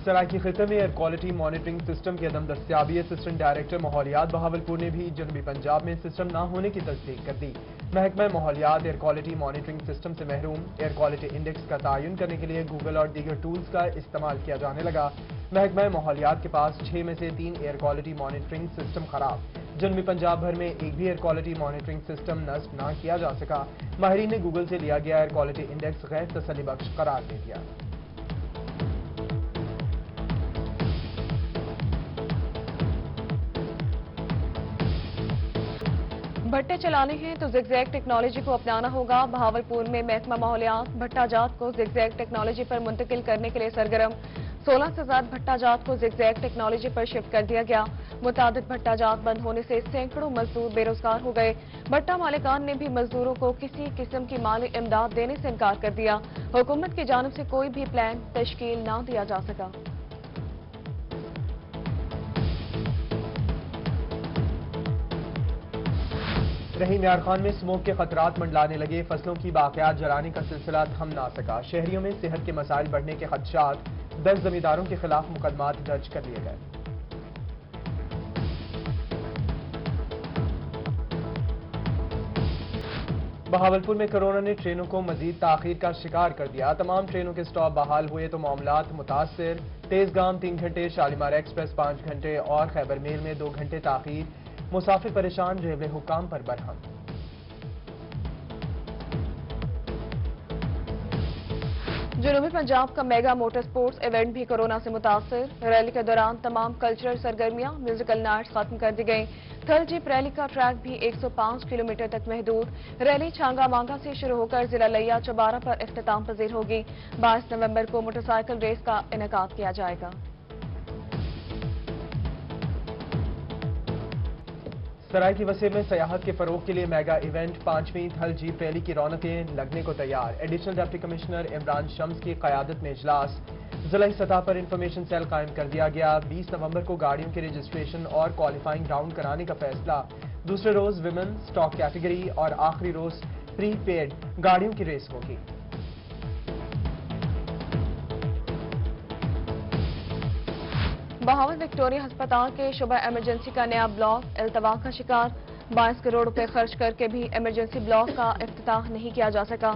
سرائکی خطے میں air quality monitoring system کی عدم دستیابی اسسٹنٹ ڈائریکٹر ماحولیات بہاولپور نے بھی جنوبی پنجاب میں سسٹم نہ ہونے کی تصدیق کر دی۔ محکمہ ماحولیات ایئر کوالٹی مانیٹرنگ سسٹم سے محروم، ایئر کوالٹی انڈیکس کا تعین کرنے کے لیے گوگل اور دیگر ٹولز کا استعمال کیا جانے لگا۔ محکمہ ماحولیات کے پاس 6 میں سے 3 ایئر کوالٹی مانیٹرنگ سسٹم خراب۔ جنوبی پنجاب بھر میں ایک بھی ایئر کوالٹی مانیٹرنگ سسٹم نصب نہ کیا جا سکا۔ ماہرین نے گوگل سے لیا گیا ایئر کوالٹی انڈیکس غیر تسلی بخش قرار دے دیا۔ بھٹے چلانے ہیں تو زگ زیگ ٹیکنالوجی کو اپنانا ہوگا۔ بہاولپور میں محکمہ ماحولیات بھٹا جات کو زگ زیگ ٹیکنالوجی پر منتقل کرنے کے لیے سرگرم۔ 16 سے زیادہ بھٹا جات کو زگ زیگ ٹیکنالوجی پر شفٹ کر دیا گیا۔ متعدد بھٹا جات بند ہونے سے سینکڑوں مزدور بے روزگار ہو گئے۔ بھٹا مالکان نے بھی مزدوروں کو کسی قسم کی مالی امداد دینے سے انکار کر دیا۔ حکومت کی جانب سے کوئی بھی پلان تشکیل نہ دیا جا سکا۔ رحیم یار خان میں اسموک کے خطرات منڈلانے لگے، فصلوں کی باقیات جلانے کا سلسلہ تھم نہ سکا۔ شہریوں میں صحت کے مسائل بڑھنے کے خدشات، 10 زمینداروں کے خلاف مقدمات درج کر لیے گئے۔ بہاولپور میں کورونا نے ٹرینوں کو مزید تاخیر کا شکار کر دیا۔ تمام ٹرینوں کے سٹاپ بحال ہوئے تو معاملات متاثر۔ تیزگام 3 گھنٹے، شالیمار ایکسپریس 5 گھنٹے اور خیبر میل میں 2 گھنٹے تاخیر۔ مسافر پریشان، ریلوے حکام پر برہم۔ جنوبی پنجاب کا میگا موٹر سپورٹس ایونٹ بھی کورونا سے متاثر۔ ریلی کے دوران تمام کلچرل سرگرمیاں، میوزیکل نائٹس ختم کر دی گئیں۔ تھل جیپ ریلی کا ٹریک بھی 105 کلومیٹر تک محدود۔ ریلی چھانگا مانگا سے شروع ہو کر ضلع لیا چبارہ پر اختتام پذیر ہوگی۔ 22 نومبر کو موٹر سائیکل ریس کا انعقاد کیا جائے گا۔ سرائکی وسیع میں سیاحت کے فروغ کے لیے میگا ایونٹ 5ویں تھل جیپ ریلی کی رونقیں لگنے کو تیار۔ ایڈیشنل ڈپٹی کمشنر عمران شمس کی قیادت میں اجلاس۔ ضلعی سطح پر انفارمیشن سیل قائم کر دیا گیا۔ 20 نومبر کو گاڑیوں کے رجسٹریشن اور کوالیفائنگ راؤنڈ کرانے کا فیصلہ۔ دوسرے روز ویمن سٹاک کیٹیگری اور آخری روز پری پیڈ گاڑیوں کی ریس ہوگی۔ بہاول وکٹوریہ ہسپتال کے شعبہ ایمرجنسی کا نیا بلاک التوا کا شکار۔ 22 کروڑ روپے خرچ کر کے بھی ایمرجنسی بلاک کا افتتاح نہیں کیا جا سکا۔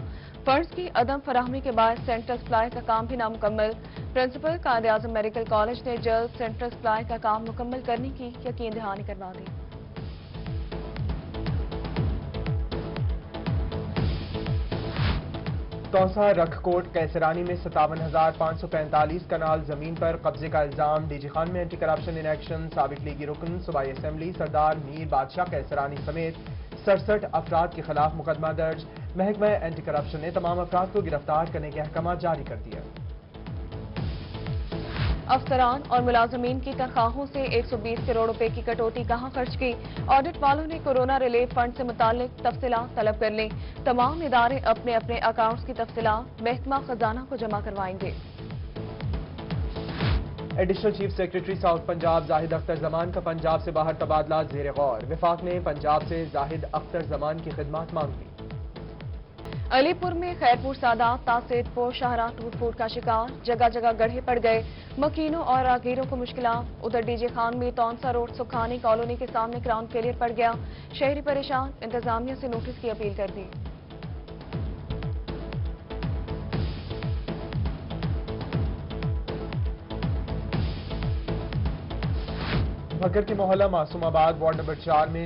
فنڈز کی عدم فراہمی کے باعث سینٹرل سپلائی کا کام بھی نامکمل۔ پرنسپل قائد-اعظم میڈیکل کالج نے جلد سینٹرل سپلائی کا کام مکمل کرنے کی یقین دہانی کروا دی۔ توسا رکھ کوٹ کیسرانی میں 57,545 کنال زمین پر قبضے کا الزام۔ ڈی جی خان میں اینٹی کرپشن ان ایکشن سابق لیگی رکن صوبائی اسمبلی سردار میر بادشاہ کیسرانی سمیت 67 افراد کے خلاف مقدمہ درج۔ محکمہ اینٹی کرپشن نے تمام افراد کو گرفتار کرنے کے احکامات جاری کر دیے۔ افسران اور ملازمین کی تنخواہوں سے 120 کروڑ روپے کی کٹوتی کہاں خرچ کی؟ آڈٹ والوں نے کورونا ریلیف فنڈ سے متعلق تفصیلات طلب کر لیں۔ تمام ادارے اپنے اپنے اکاؤنٹس کی تفصیلات محکمہ خزانہ کو جمع کروائیں گے۔ Additional chief secretary south Punjab Zahid Akhtar Zaman کا پنجاب سے باہر تبادلہ زیر غور۔ وفاق نے پنجاب سے زاہد اختر زمان کی خدمات مانگ لی۔ علی پور میں خیرپور سادات تاسید پور شاہراہ ٹوٹ پھوٹ کا شکار، جگہ جگہ گڑھے پڑ گئے، مکینوں اور راہگیروں کو مشکلات۔ ادھر ڈی جے خان میں تونسا روڈ سکھانی کالونی کے سامنے گراؤنڈ کلیئر پڑ گیا، شہری پریشان، انتظامیہ سے نوٹس کی اپیل کر دی۔ بھکر کے محلہ معصوم آباد وارڈ نمبر 4 میں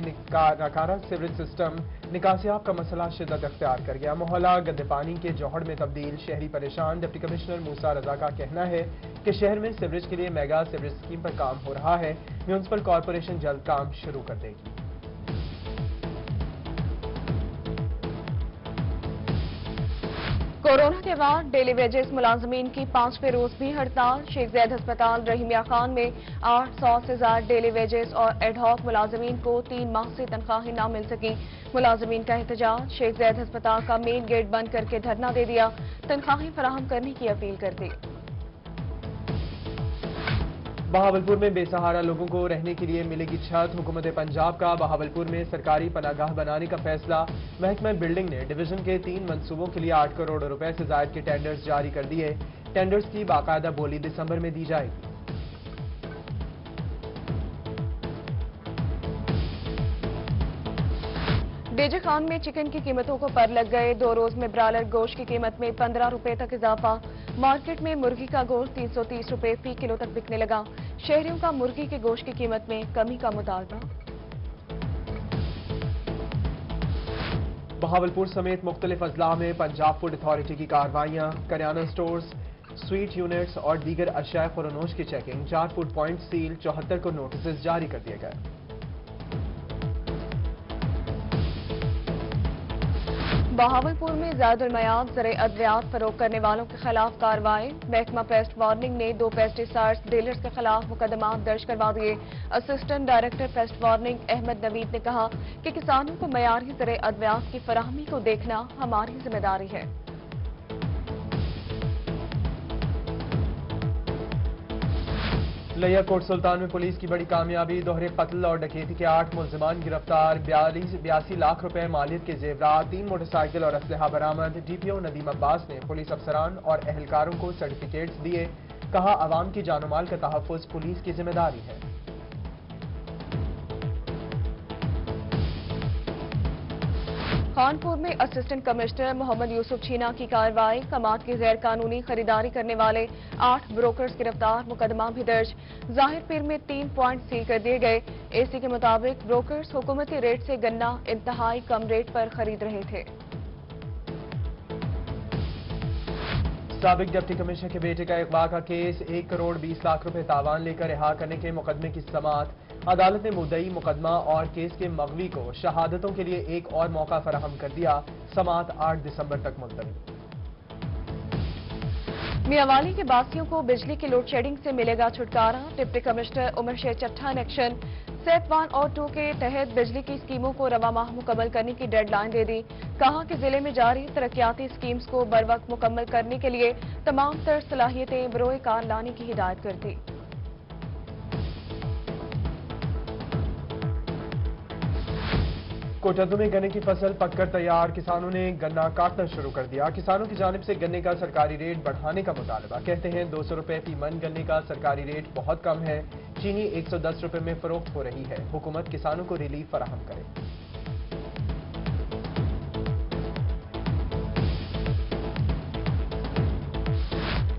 ناکارہ سیوریج سسٹم نکاسیاب کا مسئلہ شدت اختیار کر گیا۔ محلہ گندے پانی کے جوہڑ میں تبدیل، شہری پریشان۔ ڈپٹی کمشنر موسیٰ رضا کا کہنا ہے کہ شہر میں سیوریج کے لیے میگا سیوریج اسکیم پر کام ہو رہا ہے۔ میونسپل کارپوریشن جلد کام شروع کر دے گی۔ کورونا کے بعد ڈیلی ویجز ملازمین کی 5ویں روز بھی ہڑتال۔ شیخ زید ہسپتال رحیم یار خان میں 800 سے زائد ڈیلی ویجز اور ایڈ ہاک ملازمین کو 3 ماہ سے تنخواہیں نہ مل سکیں۔ ملازمین کا احتجاج، شیخ زید ہسپتال کا مین گیٹ بند کر کے دھرنا دے دیا، تنخواہیں فراہم کرنے کی اپیل کر دی۔ بہاولپور میں بے سہارا لوگوں کو رہنے کے لیے ملے گی چھت۔ حکومت پنجاب کا بہاولپور میں سرکاری پناہ گاہ بنانے کا فیصلہ۔ محکمہ بلڈنگ نے ڈویژن کے 3 منصوبوں کے لیے 8 کروڑ روپے سے زائد کے ٹینڈرز جاری کر دیے۔ ٹینڈرز کی باقاعدہ بولی دسمبر میں دی جائے گی۔ ڈی جے خان میں چکن کی قیمتوں کو پر لگ گئے، 2 روز میں برالر گوشت کی قیمت میں 15 روپے تک اضافہ، مارکیٹ میں مرغی کا گوشت 330 روپے فی کلو تک بکنے لگا، شہریوں کا مرغی کے گوشت کی قیمت میں کمی کا مطالبہ۔ بہاولپور سمیت مختلف اضلاع میں پنجاب فوڈ اتھارٹی کی کارروائیاں، کریانہ سٹورز، سویٹ یونٹس اور دیگر اشیاء فروخت کی چیکنگ، 4 فوڈ پوائنٹ سیل، 74 کو نوٹسز جاری کر دیے گئے۔ بہاولپور میں زائد المیعاد زرعی ادویات فروخت کرنے والوں کے خلاف کارروائی، محکمہ پیسٹ وارننگ نے 2 پیسٹی سائڈز ڈیلرز کے خلاف مقدمات درج کروا دیے۔ Assistant director pest warning Ahmad Naveed نے کہا کہ کسانوں کو معیاری زرعی ادویات کی فراہمی کو دیکھنا ہماری ذمہ داری ہے۔ لیا کوٹ سلطان میں پولیس کی بڑی کامیابی، دوہرے قتل اور ڈکیتی کے 8 ملزمان گرفتار، 82 لاکھ روپے مالیت کے زیورات، 3 موٹر سائیکل اور اسلحہ برآمد۔ ڈی پی او ندیم عباس نے پولیس افسران اور اہلکاروں کو سرٹیفکیٹس دیے، کہا عوام کی جان و مال کا تحفظ پولیس کی ذمہ داری ہے۔ خانپور میں اسسٹنٹ کمشنر محمد یوسف چھینا کی کارروائی، کماد کی غیر قانونی خریداری کرنے والے 8 بروکرز گرفتار، مقدمہ بھی درج۔ ظاہر پیر میں 3 پوائنٹ سیل کر دیے گئے، اے سی کے مطابق بروکرز حکومتی ریٹ سے گنا انتہائی کم ریٹ پر خرید رہے تھے۔ سابق ڈپٹی کمشنر کے بیٹے کا اغوا کا کیس، 1 کروڑ 20 لاکھ روپے تاوان لے کر رہا کرنے کے مقدمے کی سماعت، عدالت نے مدعی مقدمہ اور کیس کے مغوی کو شہادتوں کے لیے ایک اور موقع فراہم کر دیا، سماعت 8 دسمبر تک ملتوی۔ میاوالی کے باسیوں کو بجلی کی لوڈ شیڈنگ سے ملے گا چھٹکارا، ڈپٹی کمشنر عمر شیر چٹھا نے ایکشن، سیٹ 1 اور 2 کے تحت بجلی کی اسکیموں کو رواں ماہ مکمل کرنے کی ڈیڈ لائن دے دی، کہا کہ ضلع میں جاری ترقیاتی اسکیمز کو بروقت مکمل کرنے کے لیے تمام تر صلاحیتیں بروئے کار لانے کی ہدایت کر دی۔ کوٹدو میں گنے کی فصل پک کر تیار، کسانوں نے گنا کاٹنا شروع کر دیا، کسانوں کی جانب سے گنے کا سرکاری ریٹ بڑھانے کا مطالبہ، کہتے ہیں 200 روپے فی من گنے کا سرکاری ریٹ بہت کم ہے، چینی 110 روپے میں فروخت ہو رہی ہے، حکومت کسانوں کو ریلیف فراہم کرے۔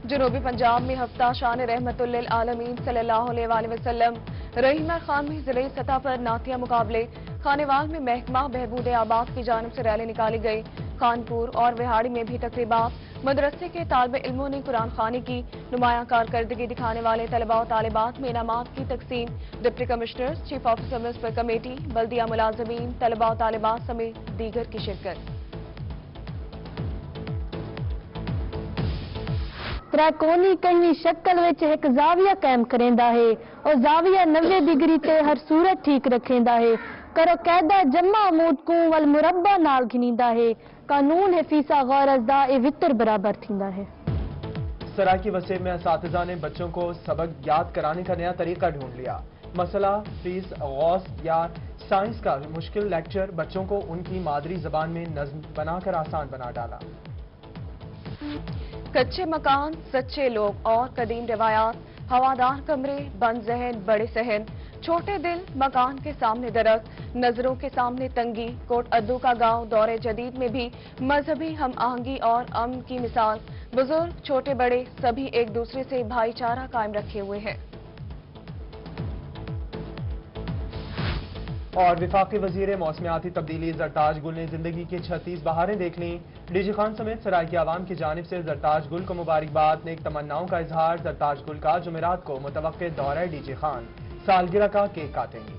جنوبی پنجاب میں ہفتہ شان رحمت للعالمین صلی اللہ علیہ وآلہ وسلم، رحیمہ خان میں ضلعی سطح پر نعتیہ مقابلے، خانیوال میں محکمہ بہبود آباد کی جانب سے ریلی نکالی گئی، خانپور اور وہاڑی میں بھی تقریبات، مدرسے کے طالب علموں نے قرآن خوانی کی، نمایاں کارکردگی دکھانے والے طلباء و طالبات میں انعامات کی تقسیم، deputy commissioner, chief officer municipal committee, بلدیہ ملازمین، طلباء و طالبات سمیت دیگر کی شرکت۔ تریکونی کہیں شکل وچ ایک زاویہ قائم کریندا ہے اور زاویہ 90 ڈگری تے ہر صورت ٹھیک رکھیندا ہے، کرو قاعدہ جمع عمود کو والمربع نال گھنیندا ہے، قانون ہے فیسا غرض دا اے وطر برابر تھیندا ہے۔ سرائیکی وسیع میں اساتذہ نے بچوں کو سبق یاد کرانے کا نیا طریقہ ڈھونڈ لیا، مسئلہ فیس غوث یا سائنس کا مشکل لیکچر بچوں کو ان کی مادری زبان میں نظم بنا کر آسان بنا ڈالا۔ کچے مکان، سچے لوگ اور قدیم روایات، ہوادار کمرے، بند ذہن، بڑے صحن، چھوٹے دل، مکان کے سامنے درخت، نظروں کے سامنے تنگی، کوٹ ادو کا گاؤں دور جدید میں بھی مذہبی ہم آہنگی اور امن کی مثال، بزرگ چھوٹے بڑے سبھی ایک دوسرے سے بھائی چارہ قائم رکھے ہوئے ہیں۔ اور وفاقی وزیر موسمیاتی تبدیلی زرتاج گل نے زندگی کی 36 بہاریں دیکھ لیں، ڈی جی خان سمیت سرائیکی عوام کی جانب سے زرتاج گل کو مبارکباد، نیک تمناؤں کا اظہار، زرتاج گل کا جمعرات کو متوقع دورہ ڈی جی خان، سالگرہ کا کیک کاٹیں گی۔